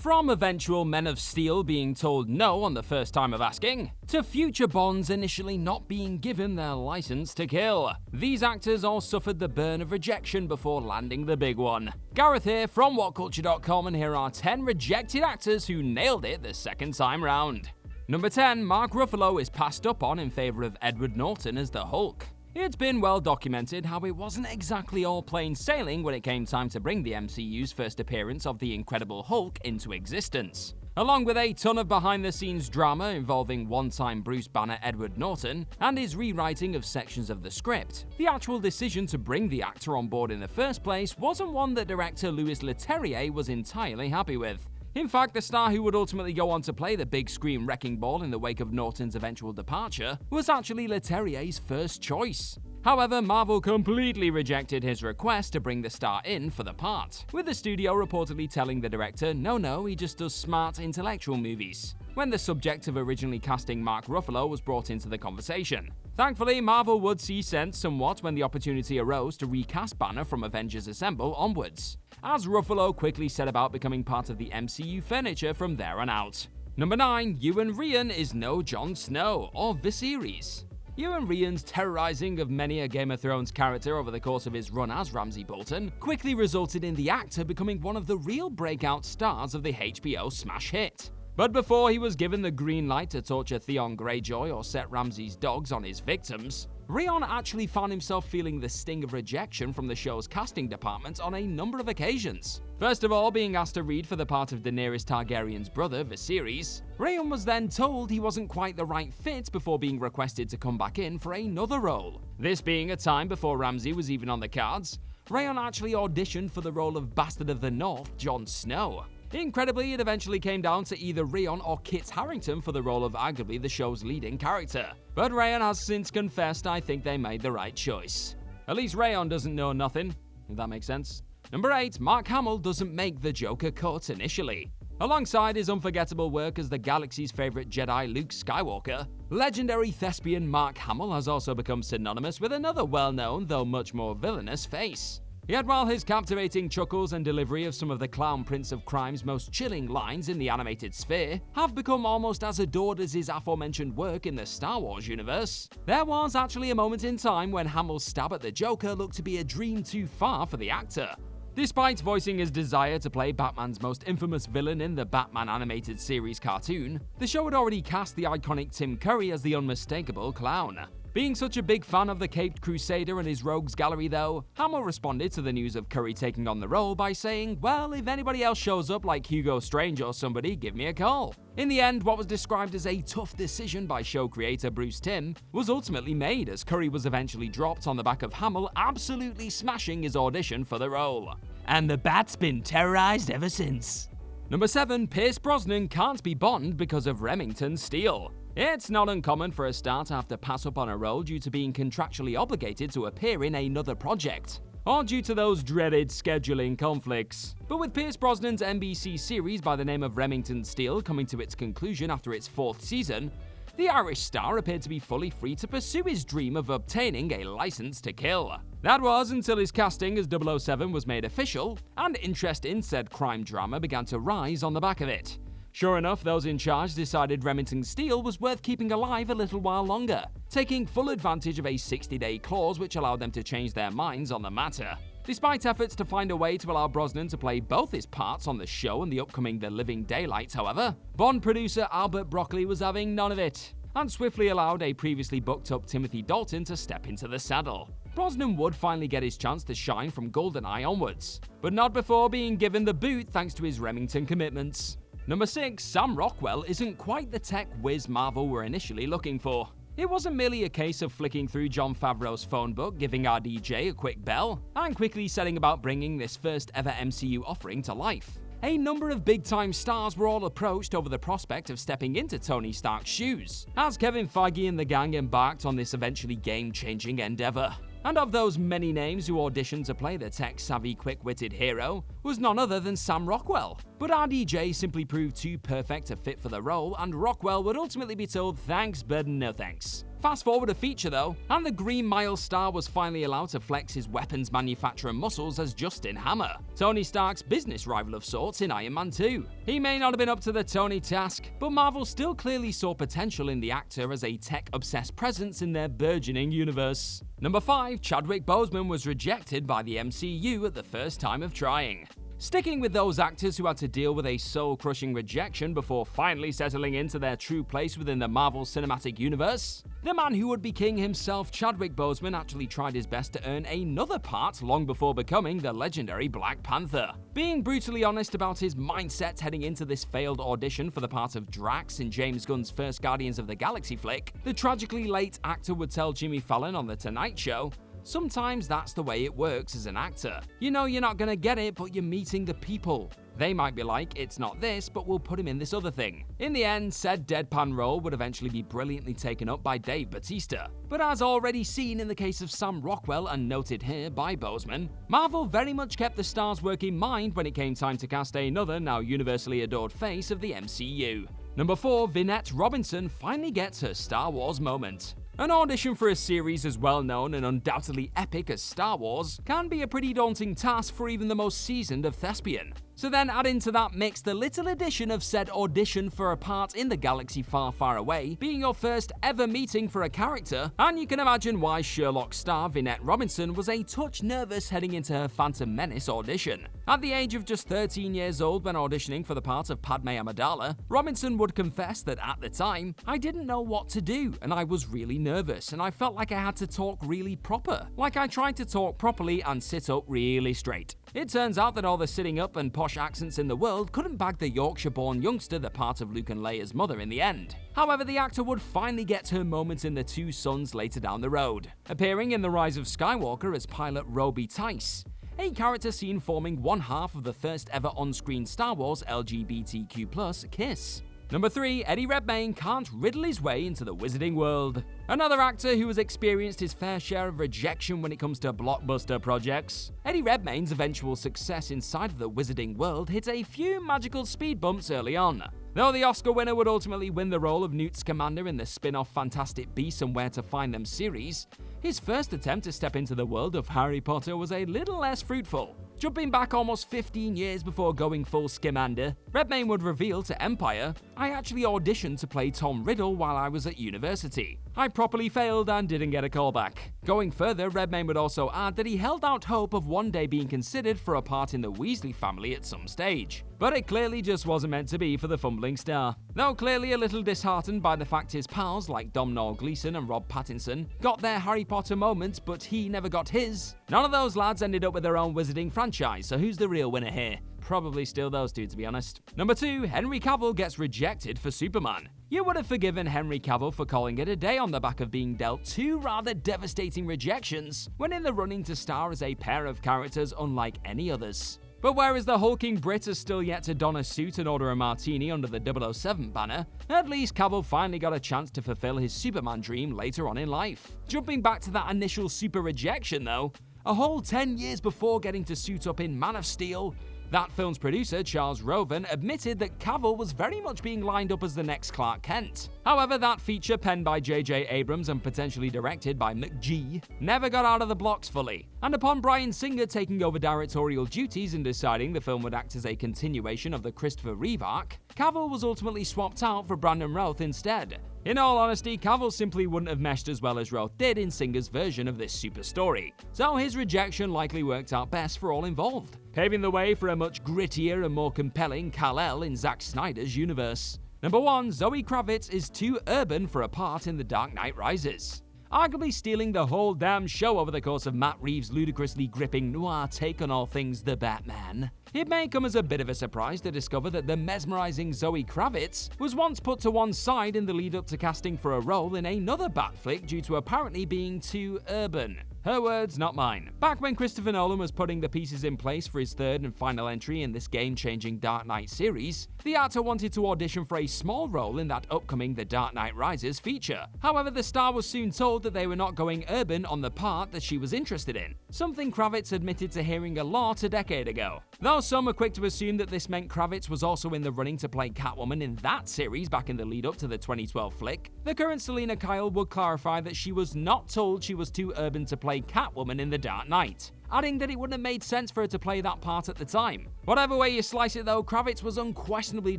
From eventual Men of Steel being told no on the first time of asking, to future Bonds initially not being given their license to kill, these actors all suffered the burn of rejection before landing the big one. Gareth here from WhatCulture.com, and here are 10 rejected actors who nailed it the second time round. Number 10, Mark Ruffalo is passed up on in favour of Edward Norton as the Hulk. It's been well documented how it wasn't exactly all plain sailing when it came time to bring the MCU's first appearance of the Incredible Hulk into existence. Along with a ton of behind-the-scenes drama involving one-time Bruce Banner Edward Norton and his rewriting of sections of the script, the actual decision to bring the actor on board in the first place wasn't one that director Louis Leterrier was entirely happy with. In fact, the star who would ultimately go on to play the big screen wrecking ball in the wake of Norton's eventual departure was actually Leterrier's first choice. However, Marvel completely rejected his request to bring the star in for the part, with the studio reportedly telling the director no, he just does smart, intellectual movies, when the subject of originally casting Mark Ruffalo was brought into the conversation. Thankfully, Marvel would see sense somewhat when the opportunity arose to recast Banner from Avengers Assemble onwards, as Ruffalo quickly set about becoming part of the MCU furniture from there on out. Number 9, Ewan Ryan is no Jon Snow or Viserys. Ewan Ryan's terrorizing of many a Game of Thrones character over the course of his run as Ramsay Bolton quickly resulted in the actor becoming one of the real breakout stars of the HBO smash hit. But before he was given the green light to torture Theon Greyjoy or set Ramsay's dogs on his victims, Ryan actually found himself feeling the sting of rejection from the show's casting department on a number of occasions. First of all, being asked to read for the part of Daenerys Targaryen's brother, Viserys, Ryan was then told he wasn't quite the right fit before being requested to come back in for another role. This being a time before Ramsay was even on the cards, Ryan actually auditioned for the role of Bastard of the North, Jon Snow. Incredibly, it eventually came down to either Ryan or Kit Harington for the role of arguably the show's leading character. But Ryan has since confessed I think they made the right choice. At least Ryan doesn't know nothing, if that makes sense. Number 8, Mark Hamill doesn't make the Joker cut initially. Alongside his unforgettable work as the galaxy's favourite Jedi Luke Skywalker, legendary thespian Mark Hamill has also become synonymous with another well-known, though much more villainous, face. Yet while his captivating chuckles and delivery of some of the Clown Prince of Crime's most chilling lines in the animated sphere have become almost as adored as his aforementioned work in the Star Wars universe, there was actually a moment in time when Hamill's stab at the Joker looked to be a dream too far for the actor. Despite voicing his desire to play Batman's most infamous villain in the Batman animated series cartoon, the show had already cast the iconic Tim Curry as the unmistakable clown. Being such a big fan of the Caped Crusader and his rogues gallery though, Hamill responded to the news of Curry taking on the role by saying, well, if anybody else shows up like Hugo Strange or somebody, give me a call. In the end, what was described as a tough decision by show creator Bruce Timm was ultimately made, as Curry was eventually dropped on the back of Hamill absolutely smashing his audition for the role. And the Bat's been terrorized ever since. Number 7, Pierce Brosnan can't be Bond because of Remington Steele. It's not uncommon for a star to have to pass up on a role due to being contractually obligated to appear in another project, or due to those dreaded scheduling conflicts. But with Pierce Brosnan's NBC series by the name of Remington Steele coming to its conclusion after its 4th season, the Irish star appeared to be fully free to pursue his dream of obtaining a license to kill. That was until his casting as 007 was made official, and interest in said crime drama began to rise on the back of it. Sure enough, those in charge decided Remington Steele was worth keeping alive a little while longer, taking full advantage of a 60-day clause which allowed them to change their minds on the matter. Despite efforts to find a way to allow Brosnan to play both his parts on the show and the upcoming The Living Daylights, however, Bond producer Albert Broccoli was having none of it, and swiftly allowed a previously booked-up Timothy Dalton to step into the saddle. Brosnan would finally get his chance to shine from GoldenEye onwards, but not before being given the boot thanks to his Remington commitments. Number 6, Sam Rockwell isn't quite the tech whiz Marvel were initially looking for. It wasn't merely a case of flicking through Jon Favreau's phone book, giving RDJ a quick bell, and quickly setting about bringing this first ever MCU offering to life. A number of big-time stars were all approached over the prospect of stepping into Tony Stark's shoes, as Kevin Feige and the gang embarked on this eventually game-changing endeavor. And of those many names who auditioned to play the tech-savvy, quick-witted hero was none other than Sam Rockwell. But RDJ simply proved too perfect a fit for the role, and Rockwell would ultimately be told thanks but no thanks. Fast forward a feature though, and the Green Mile star was finally allowed to flex his weapons manufacturer muscles as Justin Hammer, Tony Stark's business rival of sorts in Iron Man 2. He may not have been up to the Tony task, but Marvel still clearly saw potential in the actor as a tech-obsessed presence in their burgeoning universe. Number 5, Chadwick Boseman was rejected by the MCU at the first time of trying. Sticking with those actors who had to deal with a soul-crushing rejection before finally settling into their true place within the Marvel Cinematic Universe, the man who would be king himself, Chadwick Boseman, actually tried his best to earn another part long before becoming the legendary Black Panther. Being brutally honest about his mindset heading into this failed audition for the part of Drax in James Gunn's first Guardians of the Galaxy flick, the tragically late actor would tell Jimmy Fallon on The Tonight Show, "Sometimes that's the way it works as an actor. You know you're not gonna get it, but you're meeting the people. They might be like, it's not this, but we'll put him in this other thing." In the end, said deadpan role would eventually be brilliantly taken up by Dave Bautista. But as already seen in the case of Sam Rockwell and noted here by Boseman, Marvel very much kept the stars' work in mind when it came time to cast another now universally adored face of the MCU. Number 4, Vinette Robinson finally gets her Star Wars moment. An audition for a series as well known and undoubtedly epic as Star Wars can be a pretty daunting task for even the most seasoned of thespian. So then add into that mix the little addition of said audition for a part in the galaxy far, far away being your first ever meeting for a character, and you can imagine why Sherlock star Vinette Robinson was a touch nervous heading into her Phantom Menace audition. At the age of just 13 years old when auditioning for the part of Padme Amidala, Robinson would confess that at the time, "I didn't know what to do and I was really nervous and I felt like I had to talk really proper. Like I tried to talk properly and sit up really straight." It turns out that all the sitting up and posh accents in the world couldn't bag the Yorkshire-born youngster the part of Luke and Leia's mother in the end. However, the actor would finally get her moment in The Two Sons later down the road, appearing in The Rise of Skywalker as pilot Roby Tice, a character seen forming one half of the first ever on-screen Star Wars LGBTQ+ kiss. Number 3, Eddie Redmayne can't riddle his way into the wizarding world. Another actor who has experienced his fair share of rejection when it comes to blockbuster projects. Eddie Redmayne's eventual success inside of the wizarding world hit a few magical speed bumps early on. Though the Oscar winner would ultimately win the role of Newt Scamander in the spin-off Fantastic Beasts and Where to Find Them series, his first attempt to step into the world of Harry Potter was a little less fruitful. Jumping back almost 15 years before going full Scamander, Redmayne would reveal to Empire, "I actually auditioned to play Tom Riddle while I was at university. I properly failed and didn't get a callback." Going further, Redmayne would also add that he held out hope of one day being considered for a part in the Weasley family at some stage. But it clearly just wasn't meant to be for the fumbling star. Though clearly a little disheartened by the fact his pals like Domhnall Gleeson and Rob Pattinson got their Harry Potter moments but he never got his, none of those lads ended up with their own wizarding franchise, so who's the real winner here? Probably still those two, to be honest. Number 2, Henry Cavill gets rejected for Superman. You would have forgiven Henry Cavill for calling it a day on the back of being dealt 2 rather devastating rejections when in the running to star as a pair of characters unlike any others. But whereas the hulking Brit has still yet to don a suit and order a martini under the 007 banner, at least Cavill finally got a chance to fulfill his Superman dream later on in life. Jumping back to that initial super rejection though, a whole 10 years before getting to suit up in Man of Steel, that film's producer, Charles Roven, admitted that Cavill was very much being lined up as the next Clark Kent. However, that feature, penned by J.J. Abrams and potentially directed by McG, never got out of the blocks fully. And upon Bryan Singer taking over directorial duties and deciding the film would act as a continuation of the Christopher Reeve arc, Cavill was ultimately swapped out for Brandon Routh instead. In all honesty, Cavill simply wouldn't have meshed as well as Routh did in Singer's version of this super story, so his rejection likely worked out best for all involved, paving the way for a much grittier and more compelling Kal-El in Zack Snyder's universe. Number 1, Zoe Kravitz is too urban for a part in The Dark Knight Rises. Arguably stealing the whole damn show over the course of Matt Reeves' ludicrously gripping noir take on all things The Batman, it may come as a bit of a surprise to discover that the mesmerizing Zoe Kravitz was once put to one side in the lead up to casting for a role in another Bat flick due to apparently being too urban. Her words, not mine. Back when Christopher Nolan was putting the pieces in place for his third and final entry in this game-changing Dark Knight series, the actor wanted to audition for a small role in that upcoming The Dark Knight Rises feature. However, the star was soon told that they were not going urban on the part that she was interested in, something Kravitz admitted to hearing a lot a decade ago. Though some are quick to assume that this meant Kravitz was also in the running to play Catwoman in that series back in the lead up to the 2012 flick, the current Selina Kyle would clarify that she was not told she was too urban to play Catwoman in The Dark Knight, adding that it wouldn't have made sense for her to play that part at the time. Whatever way you slice it though, Kravitz was unquestionably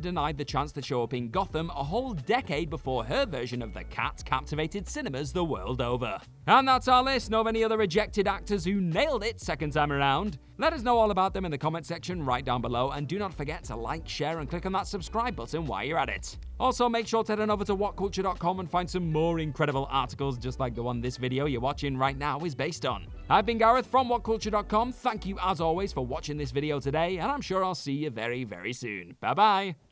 denied the chance to show up in Gotham a whole decade before her version of the Cat captivated cinemas the world over. And that's our list. Know of any other rejected actors who nailed it second time around? Let us know all about them in the comment section right down below, and do not forget to like, share, and click on that subscribe button while you're at it. Also, make sure to head on over to whatculture.com and find some more incredible articles just like the one this video you're watching right now is based on. I've been Gareth from whatculture.com. Thank you as always for watching this video today, and I'm sure I'll see you very, very soon. Bye bye.